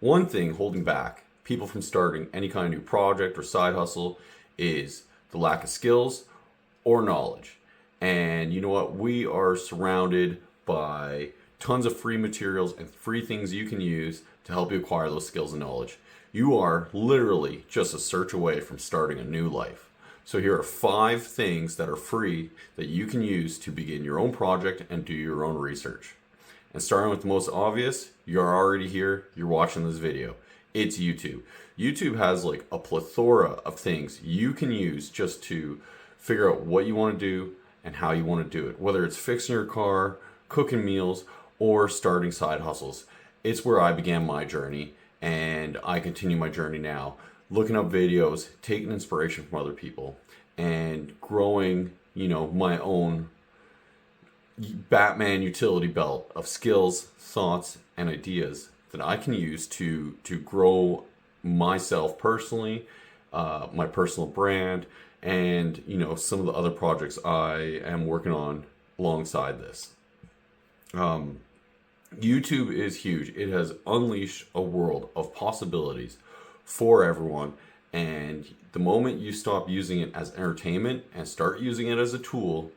One thing holding back people from starting any kind of new project or side hustle is the lack of skills or knowledge. And you know what? We are surrounded by tons of free materials and free things you can use to help you acquire those skills and knowledge. You are literally just a search away from starting a new life. So here are 5 things that are free that you can use to begin your own project and do your own research. And starting with the most obvious, you're already here, you're watching this video. It's YouTube. YouTube has like a plethora of things you can use just to figure out what you want to do and how you want to do it. Whether it's fixing your car, cooking meals, or starting side hustles. It's where I began my journey, and I continue my journey now. Looking up videos, taking inspiration from other people, and growing, my own Batman utility belt of skills, thoughts, and ideas that I can use to grow myself personally, my personal brand, and some of the other projects I am working on alongside this. YouTube is huge. It has unleashed a world of possibilities for everyone, and the moment you stop using it as entertainment and start using it as a tool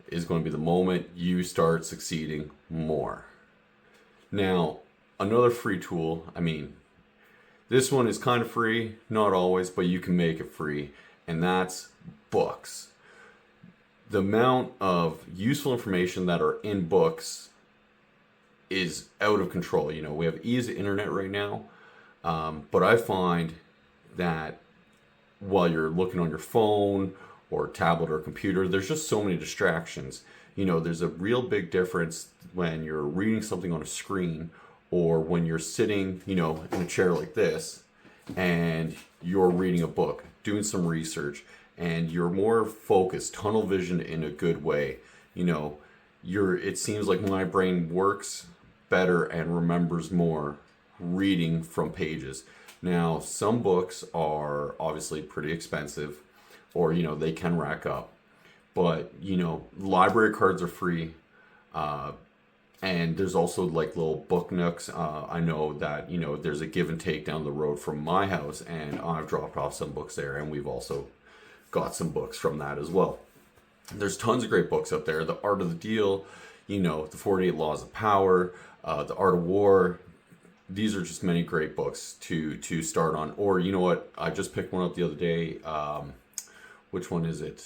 is going to be the moment you start succeeding more. Now, another free tool, this one is kind of free, not always, but you can make it free, and that's books. The amount of useful information that are in books is out of control. We have ease of internet right now, but I find that while you're looking on your phone or tablet or computer, there's just so many distractions. There's a real big difference when you're reading something on a screen or when you're sitting, in a chair like this and you're reading a book, doing some research, and you're more focused, tunnel vision in a good way. It seems like my brain works better and remembers more reading from pages. Now, some books are obviously pretty expensive, or they can rack up, but library cards are free, and there's also like little book nooks. I know that there's a Give and Take down the road from my house, and I've dropped off some books there, and we've also got some books from that as well. There's tons of great books out there. The Art of the Deal, the 48 Laws of Power, The Art of War. These are just many great books to start on. Or you know what? I just picked one up the other day. Which one is it?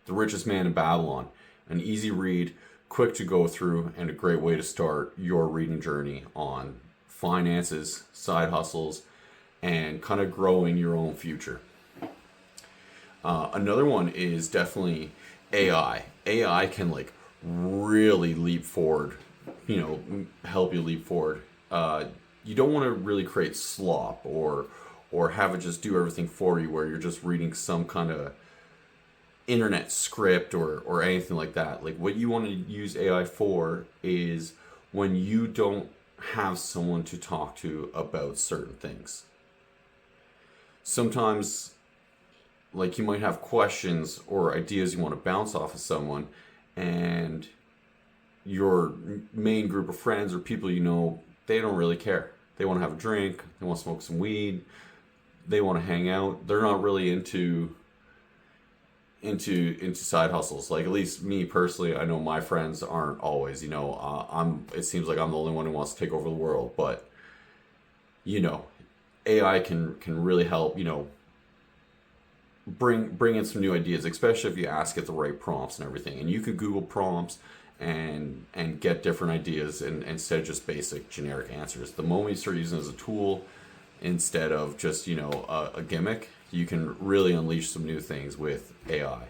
The Richest Man in Babylon. An easy read, quick to go through, and a great way to start your reading journey on finances, side hustles, and kind of growing your own future. Another one is definitely AI. AI can really leap forward, help you leap forward. You don't want to really create slop or have it just do everything for you where you're just reading some kind of internet script or anything like that. Like, what you want to use AI for is when you don't have someone to talk to about certain things. Sometimes you might have questions or ideas you want to bounce off of someone, and your main group of friends or people they don't really care. They want to have a drink, they want to smoke some weed, they want to hang out. They're not really into side hustles. Like, at least me personally, I know my friends aren't always. It seems like I'm the only one who wants to take over the world, but AI can really help, bring in some new ideas, especially if you ask it the right prompts and everything. And you can Google prompts and get different ideas and instead of just basic generic answers. The moment you start using it as a tool instead of just a gimmick, you can really unleash some new things with AI.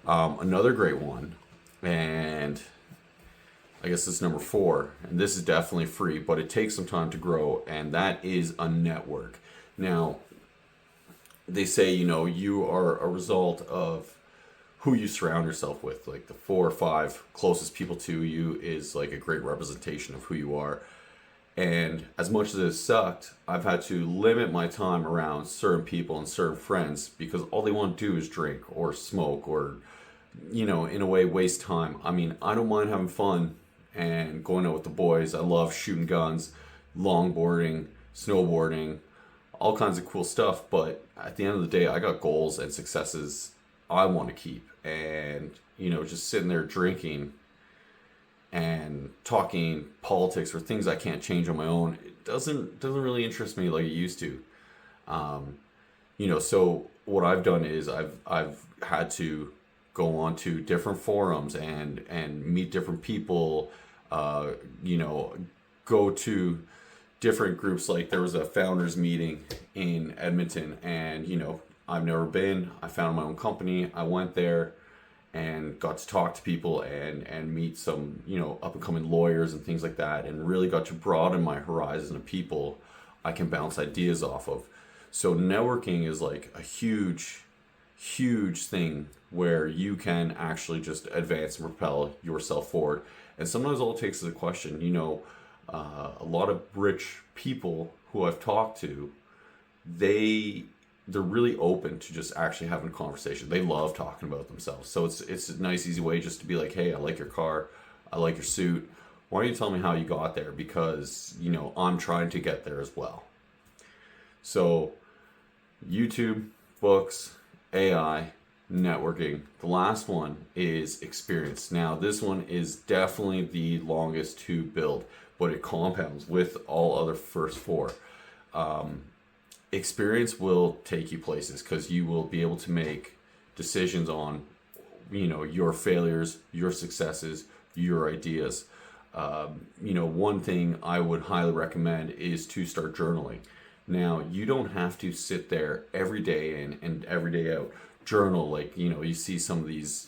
Another great one, and I guess this is number 4, and this is definitely free, but it takes some time to grow, and that is a network. Now, they say, you are a result of who you surround yourself with. Like, the 4 or 5 closest people to you is like a great representation of who you are. And as much as it sucked, I've had to limit my time around certain people and certain friends because all they want to do is drink or smoke or, in a way, waste time. I don't mind having fun and going out with the boys. I love shooting guns, longboarding, snowboarding, all kinds of cool stuff. But at the end of the day, I got goals and successes I want to keep. And, just sitting there drinking and talking politics or things I can't change on my own, it doesn't really interest me like it used to. So what I've done is I've had to go on to different forums and meet different people, go to different groups. Like there was a founders meeting in Edmonton, and I've never been. I found my own company. I went there and got to talk to people and meet some up and coming lawyers and things like that, and really got to broaden my horizon of people I can bounce ideas off of. So networking is like a huge thing where you can actually just advance and propel yourself forward. And sometimes all it takes is a question. A lot of rich people who I've talked to, they're really open to just actually having a conversation. They love talking about themselves. So it's a nice, easy way just to be like, hey, I like your car. I like your suit. Why don't you tell me how you got there? Because, I'm trying to get there as well. So YouTube, books, AI, networking. The last one is experience. Now, this one is definitely the longest to build, but it compounds with all other first four. Experience will take you places because you will be able to make decisions on, your failures, your successes, your ideas. One thing I would highly recommend is to start journaling. Now, you don't have to sit there every day in and every day out journal. Like, you see some of these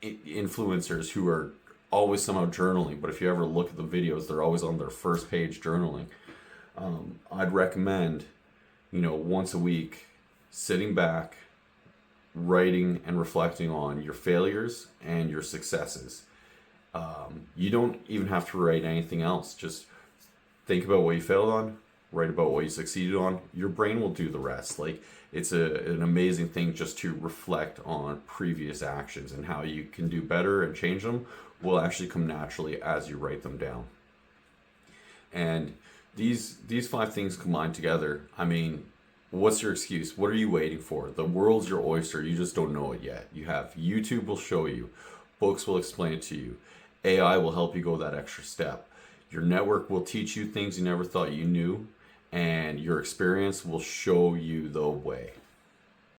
influencers who are always somehow journaling, but if you ever look at the videos, they're always on their first page journaling. I'd recommend, once a week, sitting back, writing and reflecting on your failures and your successes. You don't even have to write anything else. Just think about what you failed on, write about what you succeeded on. Your brain will do the rest. Like, it's an amazing thing just to reflect on previous actions, and how you can do better and change them will actually come naturally as you write them down. And these 5 things combined together, what's your excuse? What are you waiting for? The world's your oyster. You just don't know it yet. You have YouTube will show you. Books will explain it to you. AI will help you go that extra step. Your network will teach you things you never thought you knew. And your experience will show you the way.